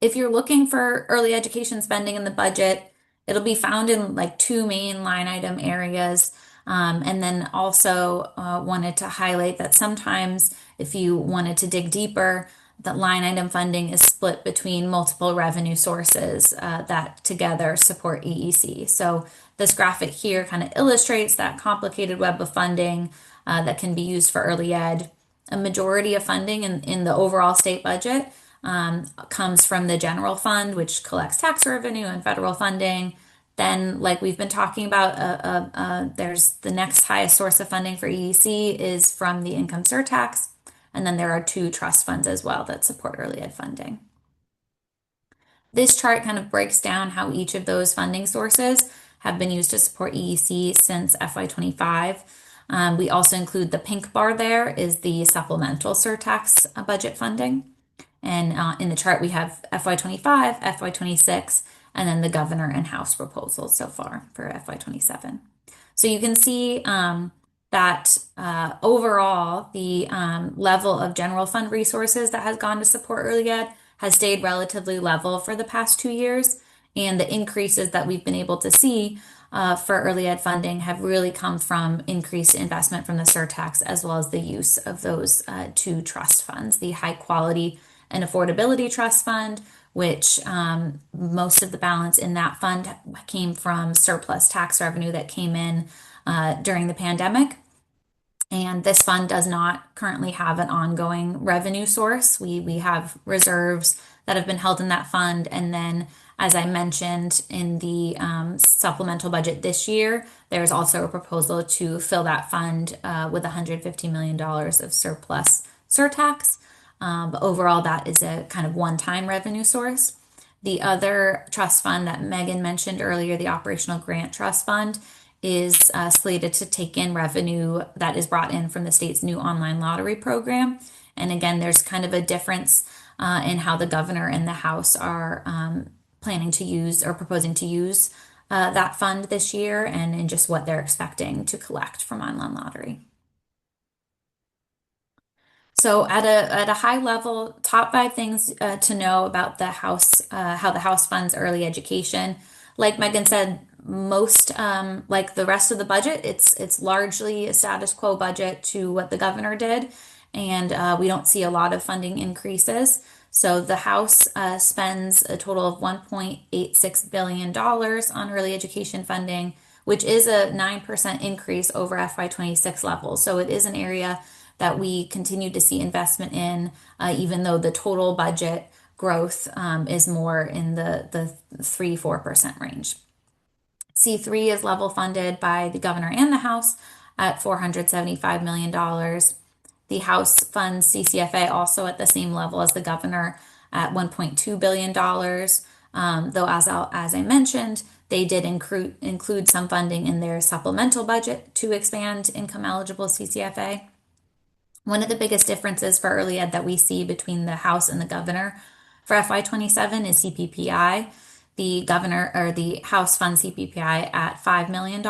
If you're looking for early education spending in the budget, it'll be found in like two main line item areas. And then also wanted to highlight that sometimes if you wanted to dig deeper, that line item funding is split between multiple revenue sources that together support EEC. So this graphic here kind of illustrates that complicated web of funding that can be used for early ed. A majority of funding in the overall state budget comes from the general fund, which collects tax revenue and federal funding. Then, like we've been talking about, there's the next highest source of funding for EEC is from the income surtax. And then there are two trust funds as well that support early ed funding. This chart kind of breaks down how each of those funding sources have been used to support EEC since FY25. We also include the pink bar there is the supplemental surtax budget funding. And in the chart, we have FY25, FY26, and then the governor and House proposals so far for FY27. So you can see that overall, the level of general fund resources that has gone to support early ed has stayed relatively level for the past 2 years. And the increases that we've been able to see for early ed funding have really come from increased investment from the surtax as well as the use of those two trust funds, the high quality and affordability trust fund, which most of the balance in that fund came from surplus tax revenue that came in during the pandemic. And this fund does not currently have an ongoing revenue source. We have reserves that have been held in that fund. And then, as I mentioned in the supplemental budget this year, there's also a proposal to fill that fund with $150 million of surplus surtax. But overall, that is a kind of one-time revenue source. The other trust fund that Megan mentioned earlier, the Operational Grant Trust Fund, is slated to take in revenue that is brought in from the state's new online lottery program. And again, there's kind of a difference in how the governor and the House are planning to use or proposing to use that fund this year and in just what they're expecting to collect from online lottery. So at a high level, top five things to know about the House, how the House funds early education. Like Megan said, most like the rest of the budget, it's largely a status quo budget to what the governor did, and we don't see a lot of funding increases. So the House spends a total of $1.86 billion on early education funding, which is a 9% increase over FY26 levels. So it is an area that we continue to see investment in, even though the total budget growth is more in the 3-4% range. C3 is level funded by the governor and the House at $475 million. The House funds CCFA also at the same level as the governor at $1.2 billion. Though, as I mentioned, they did include some funding in their supplemental budget to expand income eligible CCFA. One of the biggest differences for early ed that we see between the House and the governor for FY27 is CPPI. The governor or the House funds CPPI at $5 million.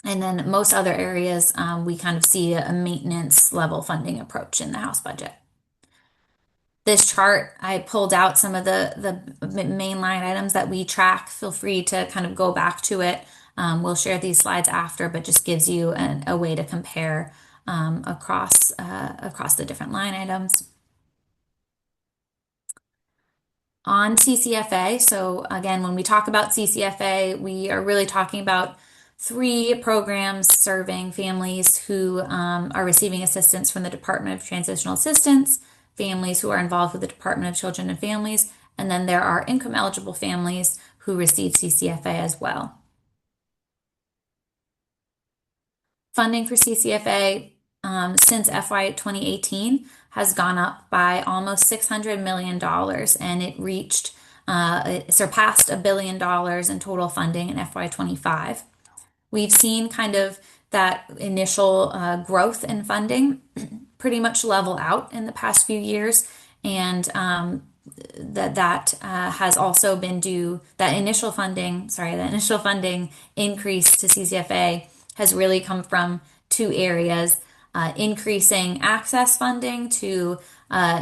And then most other areas, we kind of see a maintenance level funding approach in the House budget. This chart, I pulled out some of the main line items that we track. Feel free to kind of go back to it. We'll share these slides after, but just gives you a way to compare across the different line items. On CCFA, so again, when we talk about CCFA, we are really talking about three programs serving families who are receiving assistance from the Department of Transitional Assistance, families who are involved with the Department of Children and Families, and then there are income eligible families who receive CCFA as well. Funding for CCFA since FY 2018 has gone up by almost $600 million dollars, and it surpassed $1 billion in total funding in FY 25. We've seen kind of that initial growth in funding pretty much level out in the past few years, and that has also been due that initial funding increase to CCFA has really come from two areas: increasing access funding to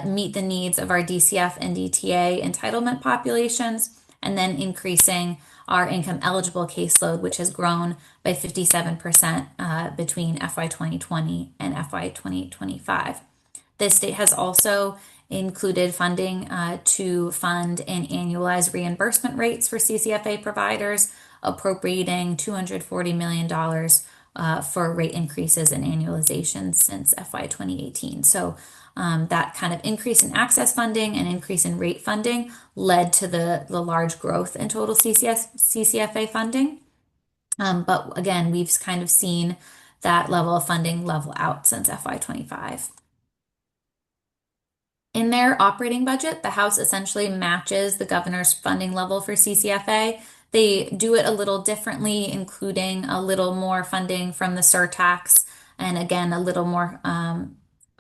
meet the needs of our DCF and DTA entitlement populations, and then increasing our income eligible caseload, which has grown by 57% between FY 2020 and FY 2025. The state has also included funding to fund and annualize reimbursement rates for CCFA providers, appropriating $240 million for rate increases and annualizations since FY 2018. So that kind of increase in access funding and increase in rate funding led to the large growth in total CCFA funding. But again, we've kind of seen that level of funding level out since FY 25. In their operating budget, the House essentially matches the governor's funding level for CCFA. They do it a little differently, including a little more funding from the surtax and again, a little more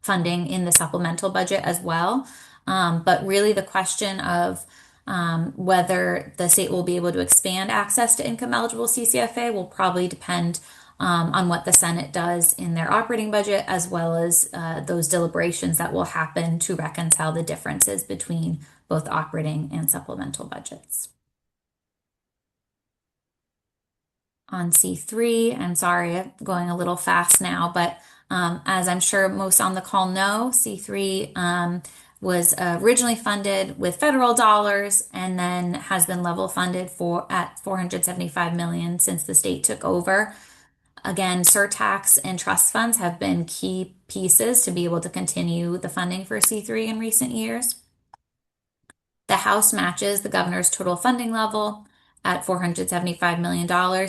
funding in the supplemental budget as well. But really, the question of whether the state will be able to expand access to income eligible CCFA will probably depend on what the Senate does in their operating budget, as well as those deliberations that will happen to reconcile the differences between both operating and supplemental budgets. On C3, I'm sorry, I'm going a little fast now, but as I'm sure most on the call know, C3 was originally funded with federal dollars and then has been level funded at $475 million since the state took over. Again, surtax and trust funds have been key pieces to be able to continue the funding for C3 in recent years. The House matches the governor's total funding level at $475 million.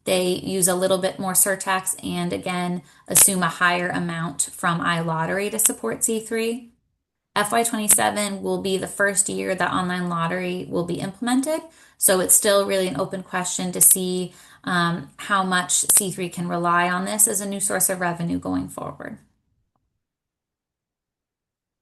They use a little bit more surtax and again assume a higher amount from iLottery to support C3. FY27 will be the first year that online lottery will be implemented, so it's still really an open question to see how much C3 can rely on this as a new source of revenue going forward.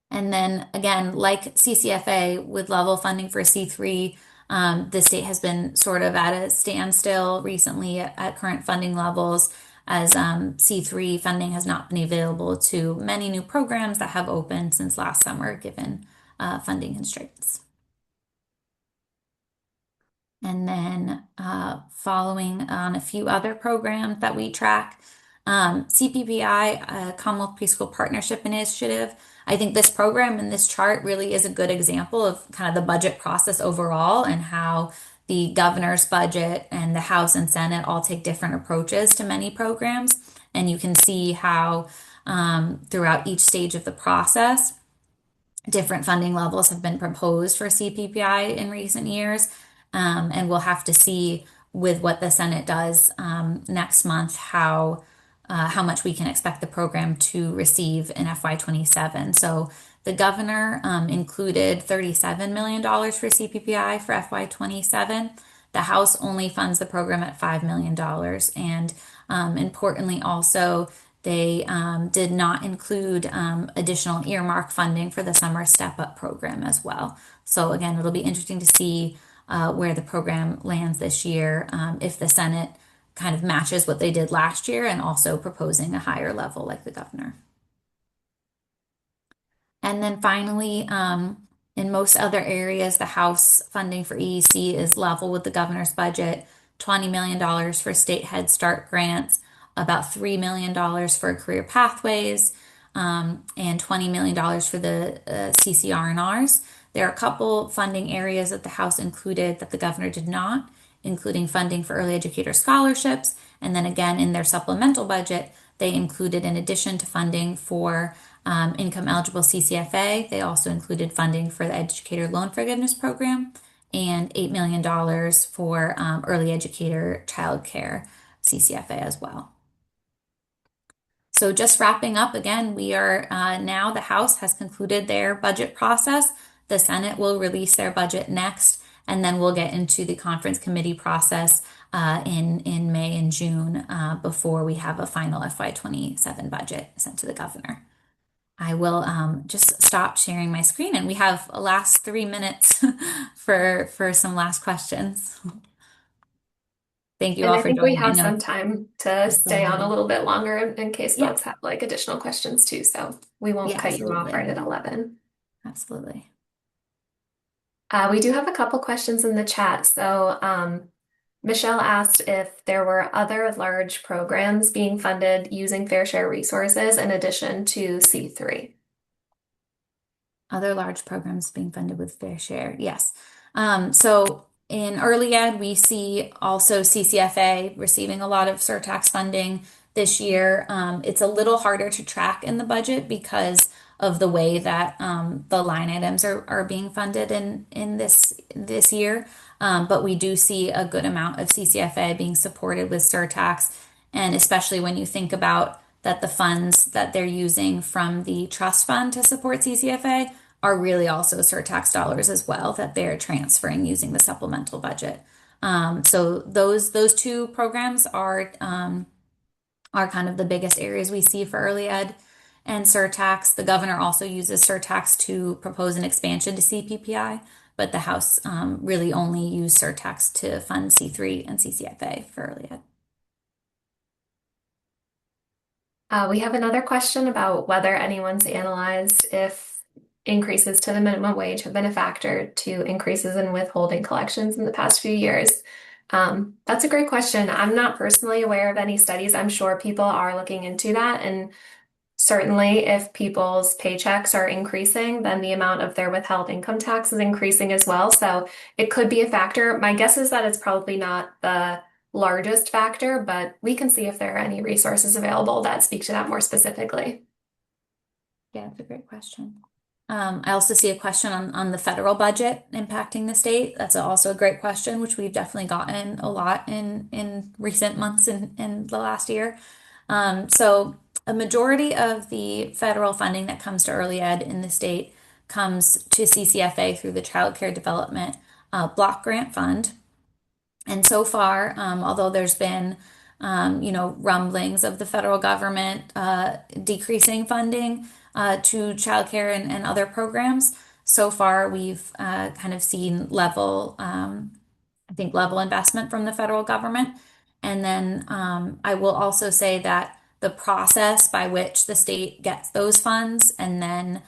And then again, like CCFA with level funding for C3, the state has been sort of at a standstill recently at current funding levels, as C3 funding has not been available to many new programs that have opened since last summer, given funding constraints. And then following on a few other programs that we track, CPPI, Commonwealth Preschool Partnership Initiative. I think this program and this chart really is a good example of kind of the budget process overall and how the governor's budget and the House and Senate all take different approaches to many programs. And you can see how throughout each stage of the process, different funding levels have been proposed for CPPI in recent years. And we'll have to see with what the Senate does next month how much we can expect the program to receive in FY27. So the governor included $37 million for CPPI for FY27. The House only funds the program at $5 million. And importantly, also, they did not include additional earmark funding for the summer step up program as well. So again, it'll be interesting to see where the program lands this year if the Senate kind of matches what they did last year and also proposing a higher level like the governor. And then finally, in most other areas, the House funding for EEC is level with the governor's budget, $20 million for state Head Start grants, about $3 million for career pathways, and $20 million for the CCR&Rs. There are a couple funding areas that the House included that the governor did not, including funding for early educator scholarships. And then again, in their supplemental budget, they included, in addition to funding for income eligible CCFA. They also included funding for the educator loan forgiveness program and $8 million for early educator childcare CCFA as well. So just wrapping up again, we are now the House has concluded their budget process. The Senate will release their budget next, and then we'll get into the conference committee process in May and June before we have a final FY27 budget sent to the governor. I will just stop sharing my screen, and we have a last 3 minutes for some last questions. Thank you And all I for think we joining. I have know some time to it's stay on a 11. little bit longer in case Yeah, folks have like additional questions too. So we won't yeah, cut you off right absolutely. at 11. Absolutely. We do have a couple questions in the chat. So Michelle asked if there were other large programs being funded using fair share resources in addition to C3. Other large programs being funded with fair share. Yes. So in early ed, we see also CCFA receiving a lot of surtax funding this year. It's a little harder to track in the budget because of the way that the line items are being funded in this year. But we do see a good amount of CCFA being supported with surtax, and especially when you think about that the funds that they're using from the trust fund to support CCFA are really also surtax dollars as well that they're transferring using the supplemental budget. So those two programs are kind of the biggest areas we see for early ed and surtax. The governor also uses surtax to propose an expansion to CPPI, but the House really only used surtax to fund C3 and CCFA for early ed. We have another question about whether anyone's analyzed if increases to the minimum wage have been a factor to increases in withholding collections in the past few years. That's a great question. I'm not personally aware of any studies. I'm sure people are looking into that. And certainly, if people's paychecks are increasing, then the amount of their withheld income tax is increasing as well. So it could be a factor. My guess is that it's probably not the largest factor, but we can see if there are any resources available that speak to that more specifically. Yeah, that's a great question. I also see a question on the federal budget impacting the state. That's also a great question, which we've definitely gotten a lot in recent months in the last year. So a majority of the federal funding that comes to early ed in the state comes to CCFA through the Child Care Development Block Grant Fund. And so far, although there's been, rumblings of the federal government decreasing funding to childcare and other programs, so far we've kind of seen I think, level investment from the federal government. And then I will also say that the process by which the state gets those funds and then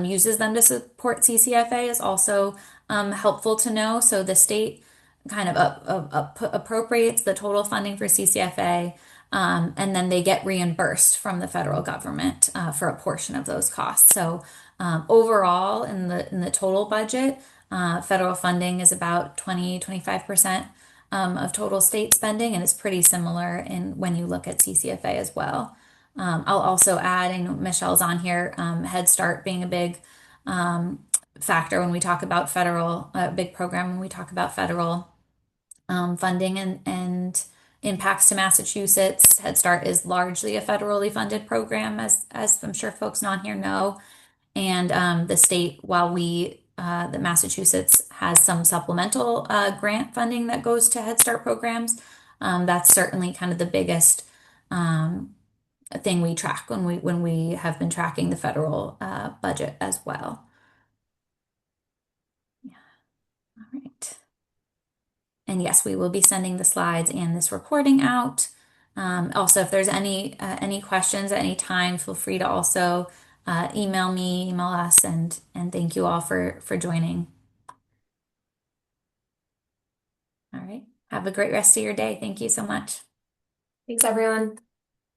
uses them to support CCFA is also helpful to know. So the state kind of appropriates the total funding for CCFA, and then they get reimbursed from the federal government for a portion of those costs. So overall, in the total budget, federal funding is about 25% of total state spending, and it's pretty similar in when you look at CCFA as well. I'll also add, and Michelle's on here, Head Start being a big factor when we talk about federal, big program when we talk about federal funding and impacts to Massachusetts. Head Start is largely a federally funded program, as I'm sure folks on here know. And the state, while the Massachusetts has some supplemental grant funding that goes to Head Start programs, that's certainly kind of the biggest thing we track when we have been tracking the federal budget as well. Yeah. All right. And yes, we will be sending the slides and this recording out. Also, if there's any questions at any time, feel free to also email me, email us, and thank you all for joining. All right. Have a great rest of your day. Thank you so much. Thanks, everyone.